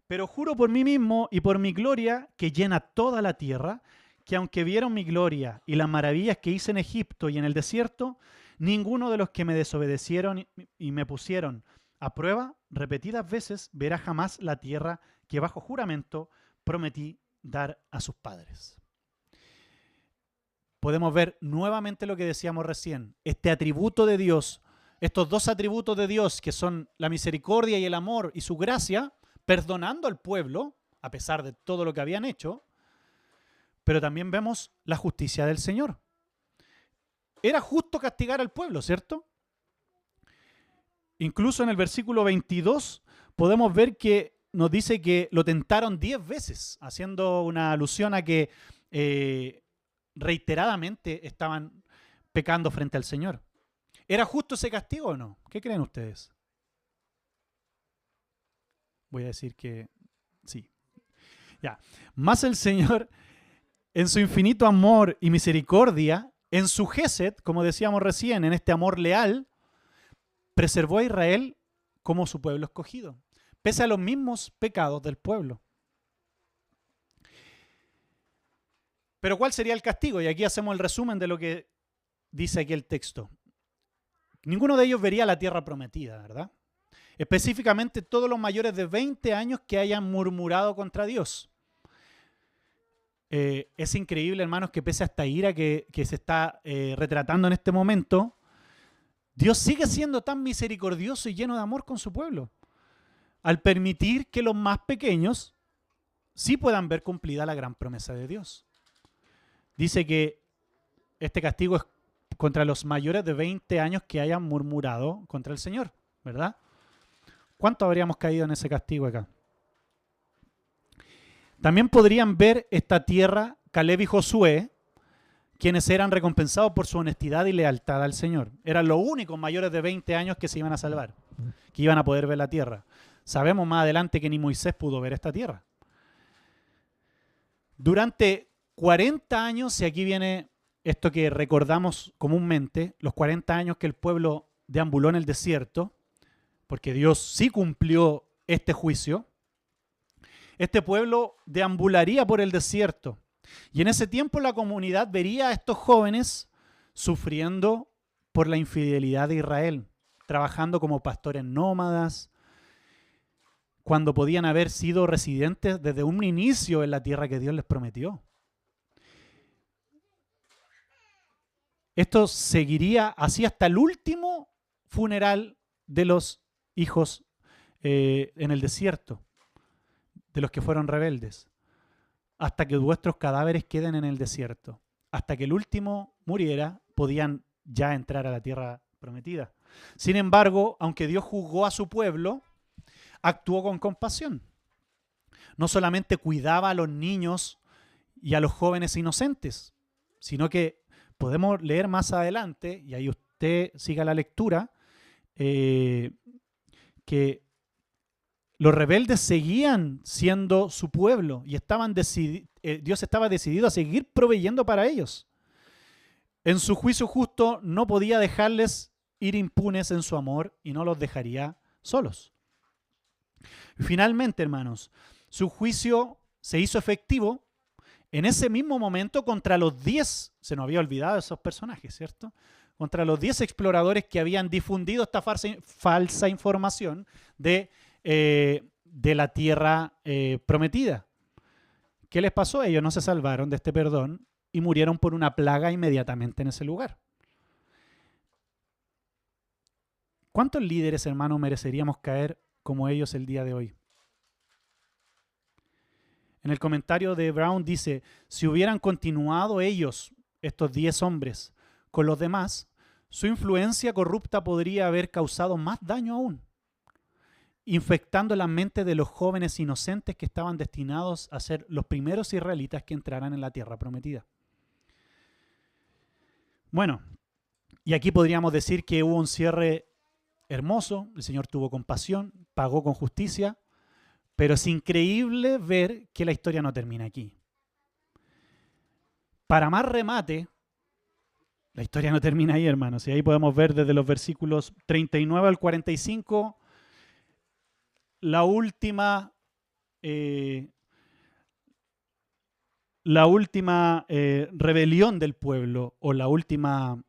Pero juro por mí mismo y por mi gloria que llena toda la tierra, que aunque vieron mi gloria y las maravillas que hice en Egipto y en el desierto, ninguno de los que me desobedecieron y me pusieron a prueba repetidas veces verá jamás la tierra que bajo juramento prometí dar a sus padres. Podemos ver nuevamente lo que decíamos recién, este atributo de Dios, estos dos atributos de Dios que son la misericordia y el amor y su gracia, perdonando al pueblo, a pesar de todo lo que habían hecho, pero también vemos la justicia del Señor. Era justo castigar al pueblo, ¿cierto? Incluso en el versículo 22 podemos ver que nos dice que lo tentaron 10 veces, haciendo una alusión a que reiteradamente estaban pecando frente al Señor. ¿Era justo ese castigo o no? ¿Qué creen ustedes? Voy a decir que sí. Ya. Más el Señor, en su infinito amor y misericordia, en su Gesed, como decíamos recién, en este amor leal, preservó a Israel como su pueblo escogido, pese a los mismos pecados del pueblo. Pero ¿cuál sería el castigo? Y aquí hacemos el resumen de lo que dice aquí el texto. Ninguno de ellos vería la tierra prometida, ¿verdad? Específicamente todos los mayores de 20 años que hayan murmurado contra Dios. Es increíble, hermanos, que pese a esta ira que se está retratando en este momento, Dios sigue siendo tan misericordioso y lleno de amor con su pueblo, al permitir que los más pequeños sí puedan ver cumplida la gran promesa de Dios. Dice que este castigo es contra los mayores de 20 años que hayan murmurado contra el Señor, ¿verdad? ¿Cuánto habríamos caído en ese castigo acá? También podrían ver esta tierra Caleb y Josué, quienes eran recompensados por su honestidad y lealtad al Señor. Eran los únicos mayores de 20 años que se iban a salvar, que iban a poder ver la tierra. Sabemos más adelante que ni Moisés pudo ver esta tierra. Durante 40 años, y aquí viene esto que recordamos comúnmente, los 40 años que el pueblo deambuló en el desierto, porque Dios sí cumplió este juicio, este pueblo deambularía por el desierto. Y en ese tiempo la comunidad vería a estos jóvenes sufriendo por la infidelidad de Israel, trabajando como pastores nómadas, cuando podían haber sido residentes desde un inicio en la tierra que Dios les prometió. Esto seguiría así hasta el último funeral de los hijos en el desierto, de los que fueron rebeldes, hasta que vuestros cadáveres queden en el desierto. Hasta que el último muriera, podían ya entrar a la tierra prometida. Sin embargo, aunque Dios juzgó a su pueblo, actuó con compasión. No solamente cuidaba a los niños y a los jóvenes inocentes, sino que podemos leer más adelante, y ahí usted siga la lectura, que los rebeldes seguían siendo su pueblo y Dios estaba decidido a seguir proveyendo para ellos. En su juicio justo no podía dejarles ir impunes en su amor y no los dejaría solos. Finalmente, hermanos, su juicio se hizo efectivo en ese mismo momento contra los 10, se nos había olvidado esos personajes, ¿cierto? Contra los 10 exploradores que habían difundido esta falsa información de la tierra prometida. ¿Qué les pasó? Ellos no se salvaron de este perdón y murieron por una plaga inmediatamente en ese lugar. ¿Cuántos líderes, hermanos, mereceríamos caer como ellos el día de hoy? En el comentario de Brown dice, si hubieran continuado ellos, estos 10 hombres, con los demás, su influencia corrupta podría haber causado más daño aún, infectando la mente de los jóvenes inocentes que estaban destinados a ser los primeros israelitas que entraran en la tierra prometida. Bueno, y aquí podríamos decir que hubo un cierre hermoso, el Señor tuvo compasión, pagó con justicia, pero es increíble ver que la historia no termina aquí. Para más remate, la historia no termina ahí, hermanos. Y ahí podemos ver desde los versículos 39 al 45 la última rebelión del pueblo o la última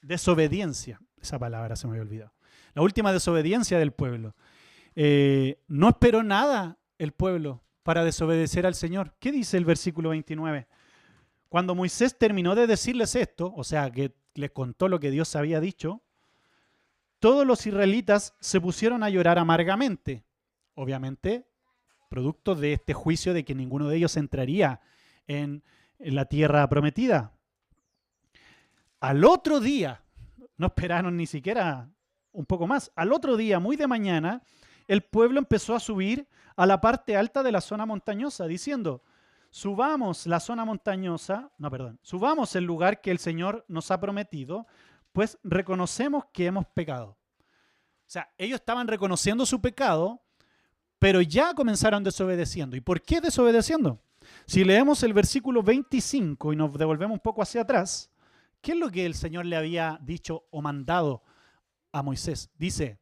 desobediencia. Esa palabra se me había olvidado. La última desobediencia del pueblo. No esperó nada el pueblo para desobedecer al Señor. ¿Qué dice el versículo 29? Cuando Moisés terminó de decirles esto, o sea, que les contó lo que Dios había dicho, todos los israelitas se pusieron a llorar amargamente. Obviamente, producto de este juicio de que ninguno de ellos entraría en la tierra prometida. Al otro día, no esperaron ni siquiera un poco más, al otro día, muy de mañana, el pueblo empezó a subir a la parte alta de la zona montañosa, diciendo, subamos el lugar que el Señor nos ha prometido, pues reconocemos que hemos pecado. O sea, ellos estaban reconociendo su pecado, pero ya comenzaron desobedeciendo. ¿Y por qué desobedeciendo? Si leemos el versículo 25 y nos devolvemos un poco hacia atrás, ¿qué es lo que el Señor le había dicho o mandado a Moisés? Dice,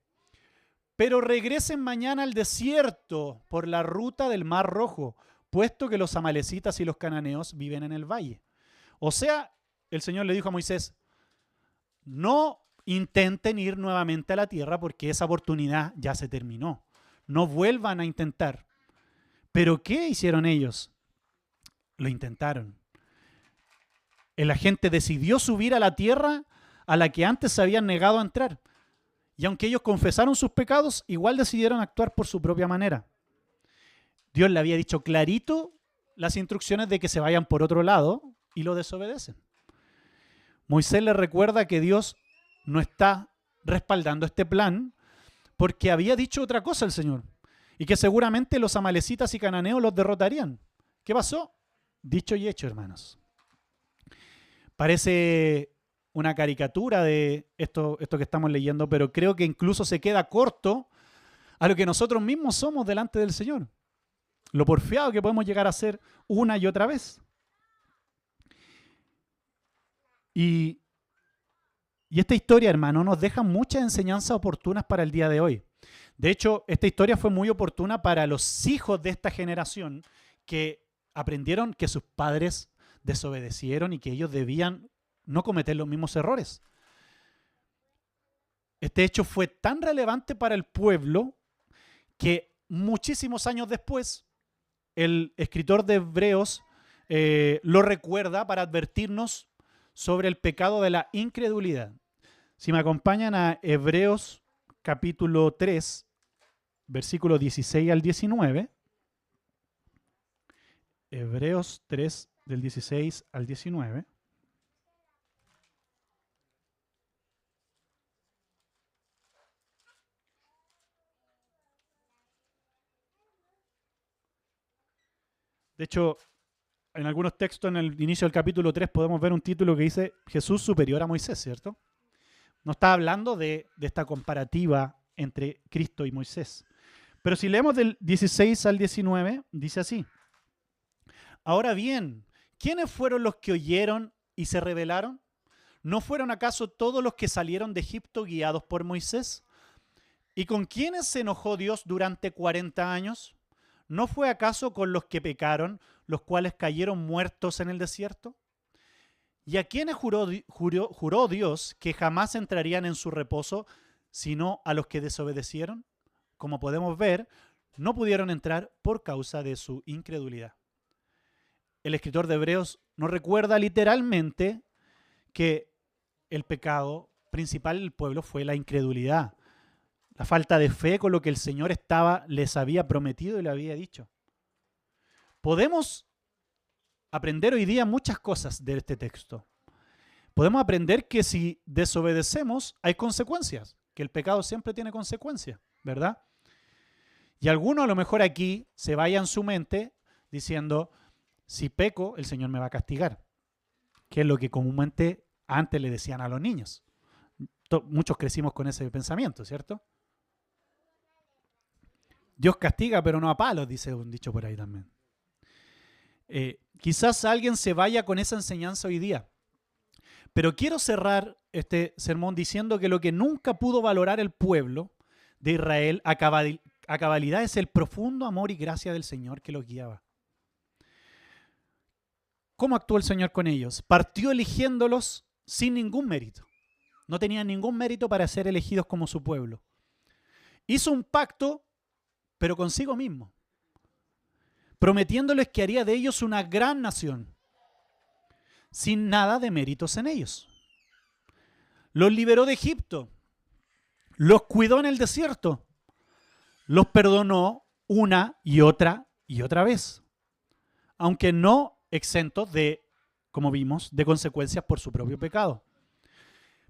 pero regresen mañana al desierto por la ruta del Mar Rojo, puesto que los amalecitas y los cananeos viven en el valle. O sea, el Señor le dijo a Moisés, no intenten ir nuevamente a la tierra porque esa oportunidad ya se terminó. No vuelvan a intentar. ¿Pero qué hicieron ellos? Lo intentaron. La gente decidió subir a la tierra a la que antes se habían negado a entrar. Y aunque ellos confesaron sus pecados, igual decidieron actuar por su propia manera. Dios le había dicho clarito las instrucciones de que se vayan por otro lado y lo desobedecen. Moisés le recuerda que Dios no está respaldando este plan porque había dicho otra cosa el Señor y que seguramente los amalecitas y cananeos los derrotarían. ¿Qué pasó? Dicho y hecho, hermanos. Parece una caricatura de esto que estamos leyendo, pero creo que incluso se queda corto a lo que nosotros mismos somos delante del Señor. Lo porfiado que podemos llegar a ser una y otra vez. Y esta historia, hermano, nos deja muchas enseñanzas oportunas para el día de hoy. De hecho, esta historia fue muy oportuna para los hijos de esta generación que aprendieron que sus padres desobedecieron y que ellos debían no cometer los mismos errores. Este hecho fue tan relevante para el pueblo que muchísimos años después el escritor de Hebreos lo recuerda para advertirnos sobre el pecado de la incredulidad. Si me acompañan a Hebreos capítulo 3, versículos 16 al 19. Hebreos 3, del 16 al 19. De hecho, en algunos textos en el inicio del capítulo 3 podemos ver un título que dice Jesús superior a Moisés, ¿cierto? No está hablando de esta comparativa entre Cristo y Moisés. Pero si leemos del 16 al 19, dice así. Ahora bien, ¿quiénes fueron los que oyeron y se rebelaron? ¿No fueron acaso todos los que salieron de Egipto guiados por Moisés? ¿Y con quiénes se enojó Dios durante 40 años? ¿No fue acaso con los que pecaron, los cuales cayeron muertos en el desierto? ¿Y a quiénes juró Dios que jamás entrarían en su reposo, sino a los que desobedecieron? Como podemos ver, no pudieron entrar por causa de su incredulidad. El escritor de Hebreos nos recuerda literalmente que el pecado principal del pueblo fue la incredulidad, la falta de fe con lo que el Señor les había prometido y le había dicho. Podemos aprender hoy día muchas cosas de este texto. Podemos aprender que si desobedecemos hay consecuencias, que el pecado siempre tiene consecuencias, ¿verdad? Y alguno a lo mejor aquí se vaya en su mente diciendo, si peco, el Señor me va a castigar, que es lo que comúnmente antes le decían a los niños. Muchos crecimos con ese pensamiento, ¿cierto? Dios castiga, pero no a palos, dice un dicho por ahí también. Quizás alguien se vaya con esa enseñanza hoy día, pero quiero cerrar este sermón diciendo que lo que nunca pudo valorar el pueblo de Israel a cabalidad es el profundo amor y gracia del Señor que los guiaba. ¿Cómo actuó el Señor con ellos? Partió eligiéndolos sin ningún mérito. No tenían ningún mérito para ser elegidos como su pueblo. Hizo un pacto, pero consigo mismo, prometiéndoles que haría de ellos una gran nación, sin nada de méritos en ellos. Los liberó de Egipto, los cuidó en el desierto, los perdonó una y otra vez, aunque no exentos de, como vimos, de consecuencias por su propio pecado.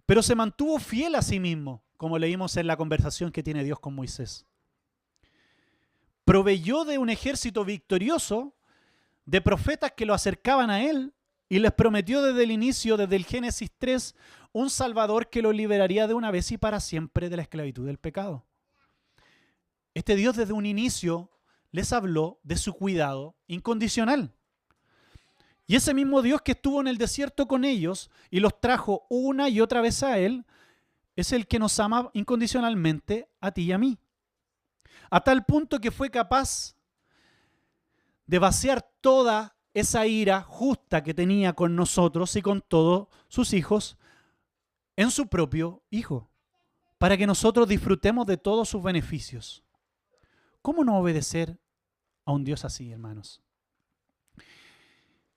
Pero se mantuvo fiel a sí mismo, como leímos en la conversación que tiene Dios con Moisés. Proveyó de un ejército victorioso, de profetas que lo acercaban a él, y les prometió desde el inicio, desde el Génesis 3, un Salvador que lo liberaría de una vez y para siempre de la esclavitud del pecado. Este Dios desde un inicio les habló de su cuidado incondicional. Y ese mismo Dios que estuvo en el desierto con ellos y los trajo una y otra vez a Él, es el que nos ama incondicionalmente a ti y a mí. A tal punto que fue capaz de vaciar toda esa ira justa que tenía con nosotros y con todos sus hijos en su propio Hijo, para que nosotros disfrutemos de todos sus beneficios. ¿Cómo no obedecer a un Dios así, hermanos?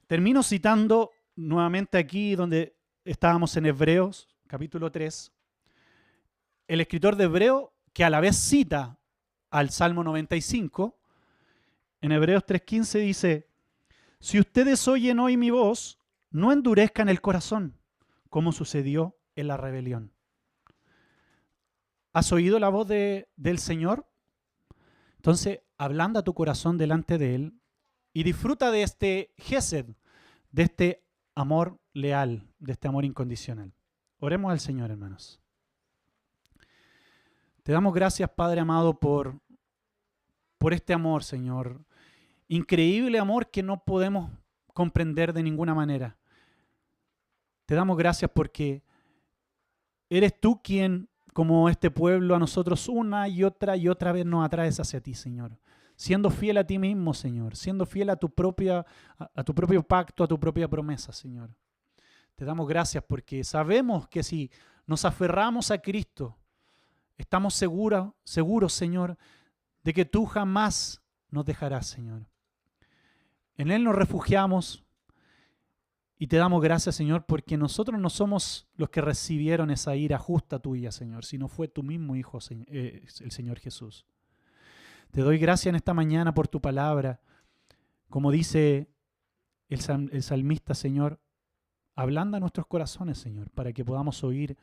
Termino citando nuevamente aquí donde estábamos en Hebreos, capítulo 3. El escritor de Hebreo, que a la vez cita al Salmo 95, en Hebreos 3:15 dice: si ustedes oyen hoy mi voz, no endurezcan el corazón, como sucedió en la rebelión. ¿Has oído la voz del Señor? Entonces, ablanda tu corazón delante de Él y disfruta de este gesed, de este amor leal, de este amor incondicional. Oremos al Señor, hermanos. Te damos gracias, Padre amado, por este amor, Señor. Increíble amor que no podemos comprender de ninguna manera. Te damos gracias porque eres tú quien, como este pueblo, a nosotros una y otra vez nos atraes hacia ti, Señor. Siendo fiel a ti mismo, Señor. Siendo fiel a tu propio pacto, a tu propia promesa, Señor. Te damos gracias porque sabemos que si nos aferramos a Cristo, estamos seguros, Señor, de que tú jamás nos dejarás, Señor. En Él nos refugiamos y te damos gracias, Señor, porque nosotros no somos los que recibieron esa ira justa tuya, Señor, sino fue tu mismo Hijo, el Señor Jesús. Te doy gracias en esta mañana por tu palabra. Como dice el salmista, Señor, ablanda nuestros corazones, Señor, para que podamos oír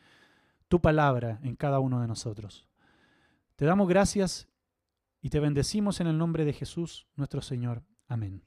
tu palabra en cada uno de nosotros. Te damos gracias y te bendecimos en el nombre de Jesús, nuestro Señor. Amén.